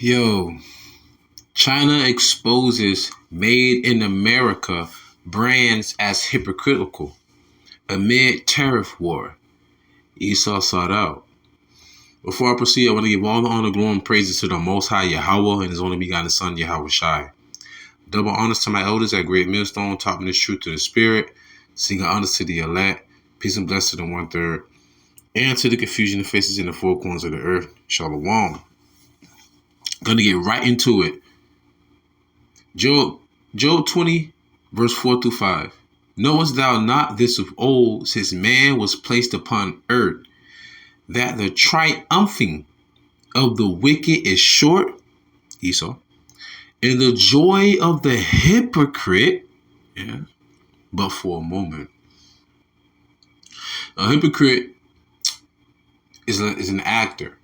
Yo, China exposes Made in America brands as hypocritical amid tariff war. Esau sought out. Before I proceed, I want to give all the honor, glory, and praises to the Most High Yahawah and His only begotten Son, YAHAWASHI. Double honors to my elders at Great Millstone, taught me this truth to the Spirit, singing honors to the elect, peace and blessings to the 1/3, and to the confusion of faces in the four corners of the earth. Shalom. Gonna get right into it. Job 20, verse 4 through 5. Knowest thou not this of old, since man was placed upon earth, that the triumphing of the wicked is short, Esau, and the joy of the hypocrite, but for a moment. A hypocrite is an actor.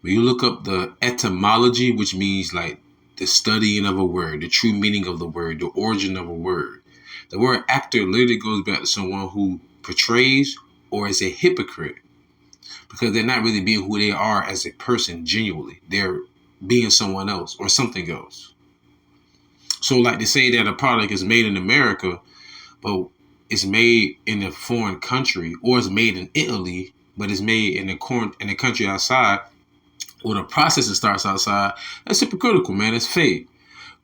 When you look up the etymology, which means like the studying of a word, the true meaning of the word, the origin of a word, the word actor literally goes back to someone who portrays or is a hypocrite, because they're not really being who they are as a person genuinely. They're being someone else or something else. So like to say that a product is made in America, but it's made in a foreign country, or it's made in Italy, but it's made in a country outside, or the processing starts outside, that's hypocritical, man. That's fake.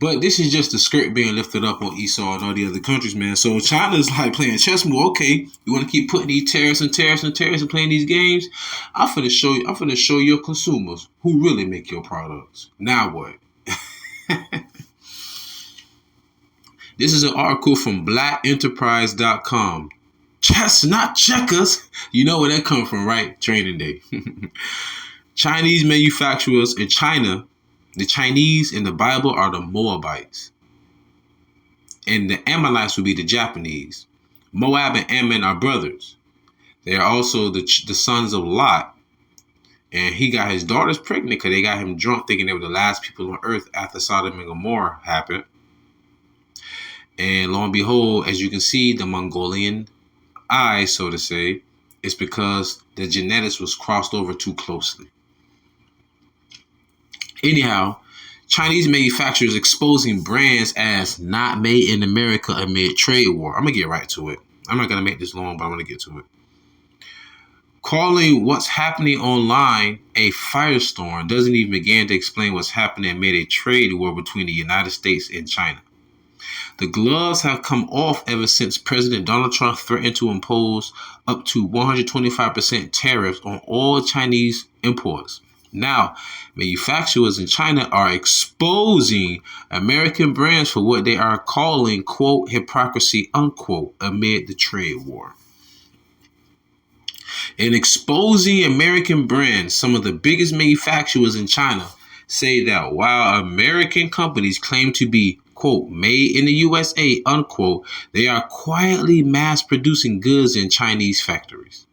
But this is just the skirt being lifted up on Esau and all the other countries, man. So China's like playing chess more. Okay, you want to keep putting these tariffs and playing these games? I'm finna show your consumers who really make your products. Now what? This is an article from blackenterprise.com. Chess, not checkers. You know where that come from, right? Training day. Chinese manufacturers in China, the Chinese in the Bible are the Moabites. And the Ammonites would be the Japanese. Moab and Ammon are brothers. They are also the sons of Lot. And he got his daughters pregnant because they got him drunk, thinking they were the last people on earth after Sodom and Gomorrah happened. And lo and behold, as you can see, the Mongolian eye, so to say, it's because the genetics was crossed over too closely. Anyhow, Chinese manufacturers exposing brands as not made in America amid trade war. I'm going to get right to it. I'm not going to make this long, but I'm going to get to it. Calling what's happening online a firestorm doesn't even begin to explain what's happening amid a trade war between the United States and China. The gloves have come off ever since President Donald Trump threatened to impose up to 125% tariffs on all Chinese imports. Now, manufacturers in China are exposing American brands for what they are calling, quote, hypocrisy, unquote, amid the trade war. In exposing American brands, some of the biggest manufacturers in China say that while American companies claim to be, quote, made in the USA, unquote, they are quietly mass producing goods in Chinese factories.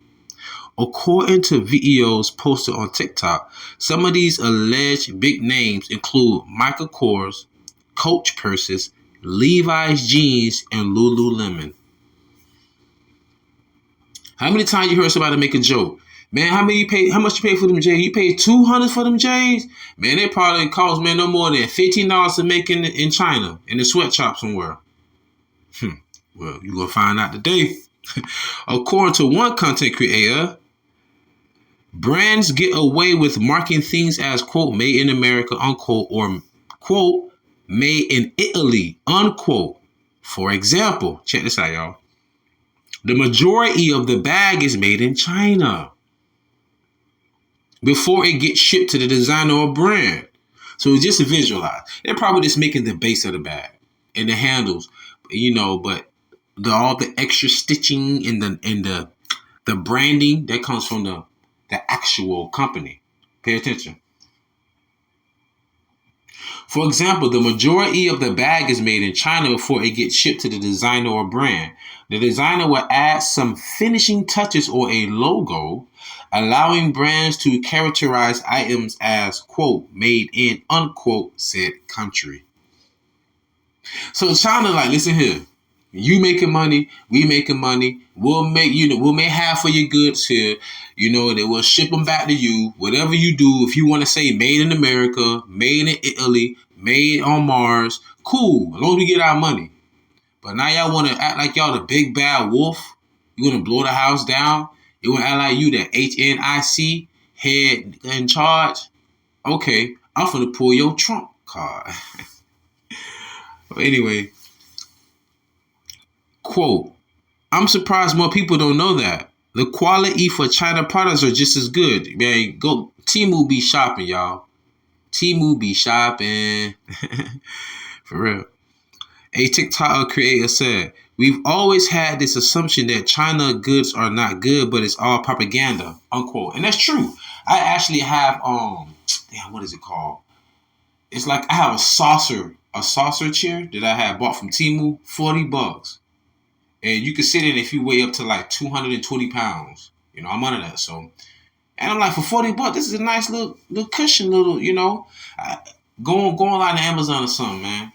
According to videos posted on TikTok, some of these alleged big names include Michael Kors, Coach purses, Levi's jeans, and Lululemon. How many times you heard somebody make a joke? Man, how much you pay for them J's? You paid $200 for them J's? Man, they probably cost, man, no more than $15 to make in China, in the sweatshop somewhere. Well, you're going to find out today. According to one content creator, brands get away with marking things as, quote, made in America, unquote, or, quote, made in Italy, unquote. For example, check this out, y'all. The majority of the bag is made in China before it gets shipped to the designer or brand. So just to visualize, they're probably just making the base of the bag and the handles, but all the extra stitching and the branding that comes from the actual company. Pay attention. For example, the majority of the bag is made in China before it gets shipped to the designer or brand. The designer will add some finishing touches or a logo, allowing brands to characterize items as, quote, made in, unquote, said country. So China, like, listen here. You making money, we making money. We'll make half of your goods here, and then we'll ship them back to you. Whatever you do, if you want to say made in America, made in Italy, made on Mars, cool. As long as we get our money. But now y'all want to act like y'all the big bad wolf. You want to blow the house down. You want to act like you the HNIC head in charge. Okay, I'm finna pull your Trump card. Anyway. Quote, I'm surprised more people don't know that. The quality for China products are just as good. Man, go Temu be shopping, y'all. Temu be shopping. For real. A TikTok creator said, we've always had this assumption that China goods are not good, but it's all propaganda, unquote. And that's true. I actually have, what is it called? It's like I have a saucer chair that I had bought from Temu, $40. And you can sit in it if you weigh up to like 220 pounds. I'm under that. So, and I'm like, for $40, this is a nice little cushion, go online to Amazon or something, man.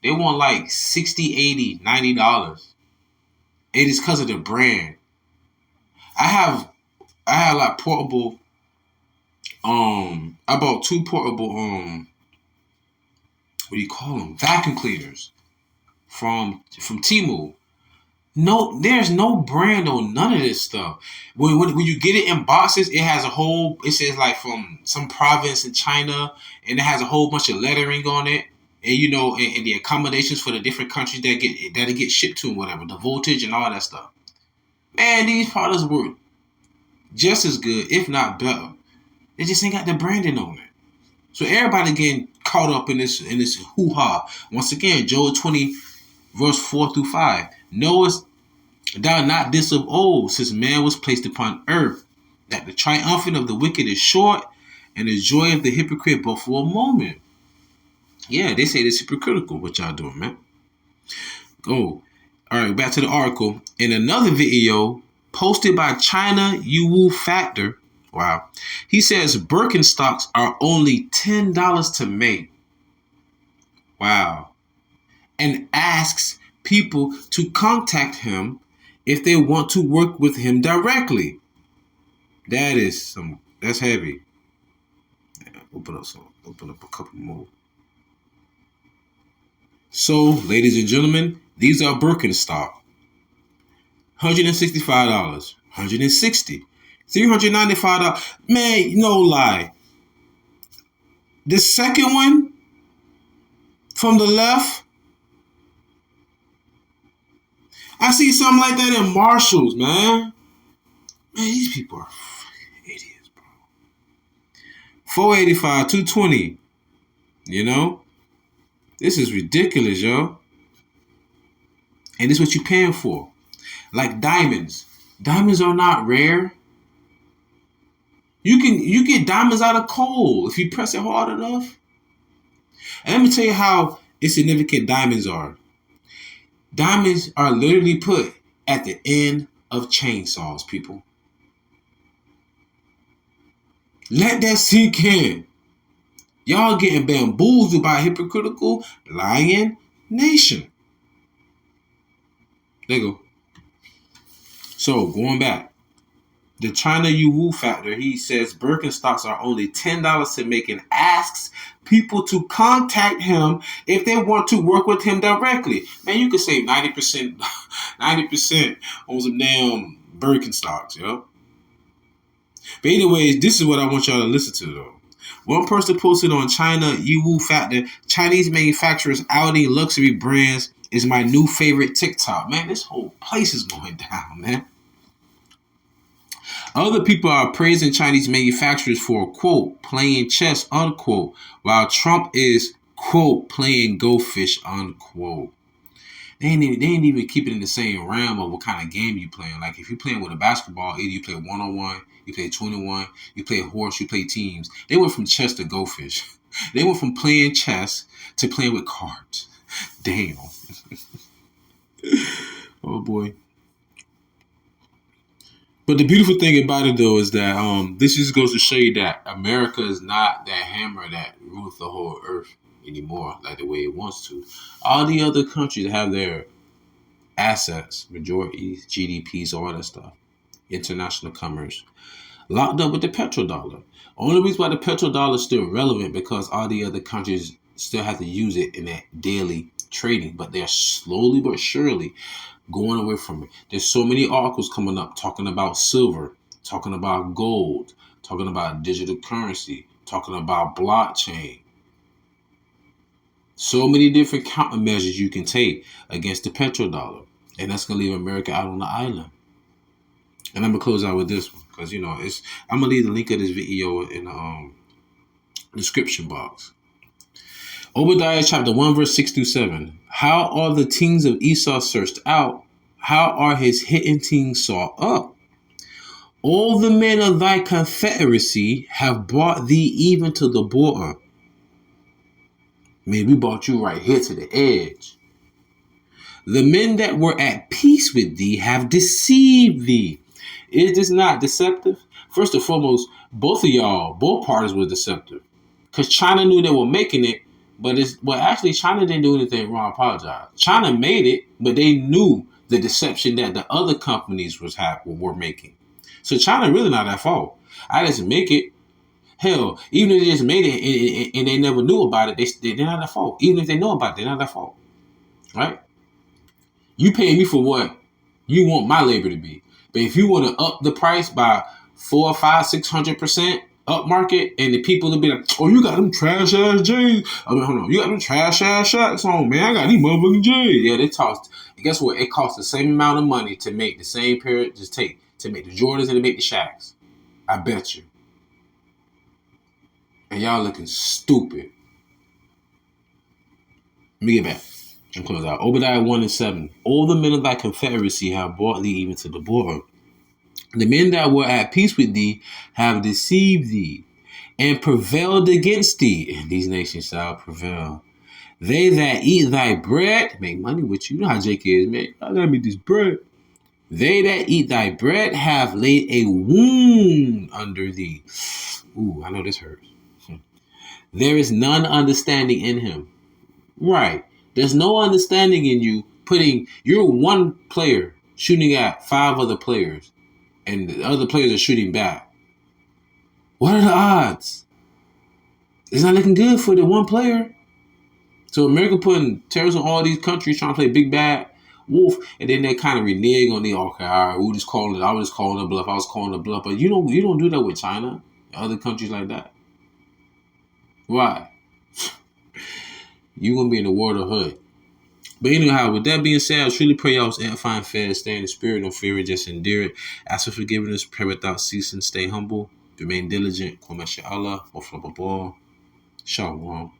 They want like $60, $80, $90. It is because of the brand. I have like portable, I bought 2 portable, what do you call them? Vacuum cleaners. From Temu. No, there's no brand on none of this stuff. When you get it in boxes, it says like from some province in China, and it has a whole bunch of lettering on it, and and the accommodations for the different countries that get shipped to and whatever, the voltage and all that stuff. Man, these products were just as good, if not better. They just ain't got the branding on it. So everybody getting caught up in this hoo-ha. Once again, Joel 20. Verse 4-5. Knowest thou not this of old, since man was placed upon earth, that the triumphing of the wicked is short, and the joy of the hypocrite but for a moment. Yeah, they say it's hypocritical what y'all doing, man. All right, back to the article. In another video posted by China Yuwu Factor, wow, he says Birkenstocks are only $10 to make. Wow. And asks people to contact him if they want to work with him directly. That's heavy. Yeah, open up a couple more. So, ladies and gentlemen, these are Birkenstock. $165, $160, $395. Man, no lie. The second one from the left, I see something like that in Marshalls, man. Man, these people are idiots, bro. $485, $220. This is ridiculous, yo. And this is what you're paying for. Like diamonds. Diamonds are not rare. You get diamonds out of coal if you press it hard enough. And let me tell you how insignificant diamonds are. Diamonds are literally put at the end of chainsaws, people. Let that sink in. Y'all getting bamboozled by a hypocritical, lying nation. There you go. So, going back. The China Yuwu Factor, he says Birkenstocks are only $10 to make and asks people to contact him if they want to work with him directly. Man, you could save 90% on some damn Birkenstocks, yo. But anyways, this is what I want y'all to listen to, though. One person posted on China Yuwu Factor, Chinese manufacturers outing luxury brands is my new favorite TikTok. Man, this whole place is going down, man. Other people are praising Chinese manufacturers for, quote, playing chess, unquote, while Trump is, quote, playing go fish, unquote. They ain't even keep it in the same realm of what kind of game you playing. Like, if you're playing with a basketball, either you play one-on-one, you play 21, you play horse, you play teams. They went from chess to go fish. They went from playing chess to playing with cards. Damn. Oh, boy. But the beautiful thing about it, though, is that this just goes to show you that America is not that hammer that rules the whole earth anymore, like the way it wants to. All the other countries have their assets, majorities, GDPs, all that stuff, international commerce, locked up with the petrodollar. Only reason why the petrodollar is still relevant because all the other countries still have to use it in that daily trading, but they're slowly but surely going away from it. There's so many articles coming up talking about silver, talking about gold, talking about digital currency, talking about blockchain. So many different countermeasures you can take against the petrodollar. And that's going to leave America out on the island. And I'm going to close out with this one because, I'm going to leave the link of this video in the description box. Obadiah chapter 1 verse 6 through 7. How are the kings of Esau searched out? How are his hidden things sought up? All the men of thy confederacy have brought thee even to the border. Man, we brought you right here to the edge. The men that were at peace with thee have deceived thee. Is this not deceptive? First and foremost, both parties were deceptive. Because China knew they were making it, but actually China didn't do anything wrong. I apologize. China made it, but they knew the deception that the other companies were making. So China really not at fault. I just make it. Hell, even if they just made it and they never knew about it, they're not at fault. Even if they know about it, they're not at fault. Right? You pay me for what you want my labor to be. But if you want to up the price by 400, 500, 600% up market, and the people will be like, oh, you got them trash ass J's. Hold on. You got them trash ass shacks on, man. I got these motherfucking J's. Yeah, they tossed. And guess what? It costs the same amount of money to make the same pair, to make the Jordans and to make the Shacks. I bet you. And y'all looking stupid. Let me get back and close out. Obadiah 1 and 7. All the men of thy confederacy have brought thee even to the border. The men that were at peace with thee have deceived thee and prevailed against thee. And these nations shall prevail. They that eat thy bread make money with you. You know how Jake is, man. I gotta eat this bread. They that eat thy bread have laid a wound under thee. Ooh, I know this hurts. There is none understanding in him. Right. There's no understanding in you you're one player shooting at 5 other players and the other players are shooting back. What are the odds? It's not looking good for the one player. So America putting terrorists on all these countries trying to play big bad wolf, and then they kind of renege on the okay, all right, I was just calling a bluff. I was calling a bluff, but you don't do that with China and other countries like that. Why? You're gonna be in the water hood. But anyhow, with that being said, I truly pray y'all was edifying, fed, stay in the spirit, don't fear it, just endure it. Ask for forgiveness, pray without ceasing, stay humble, remain diligent, Allah, Shalom.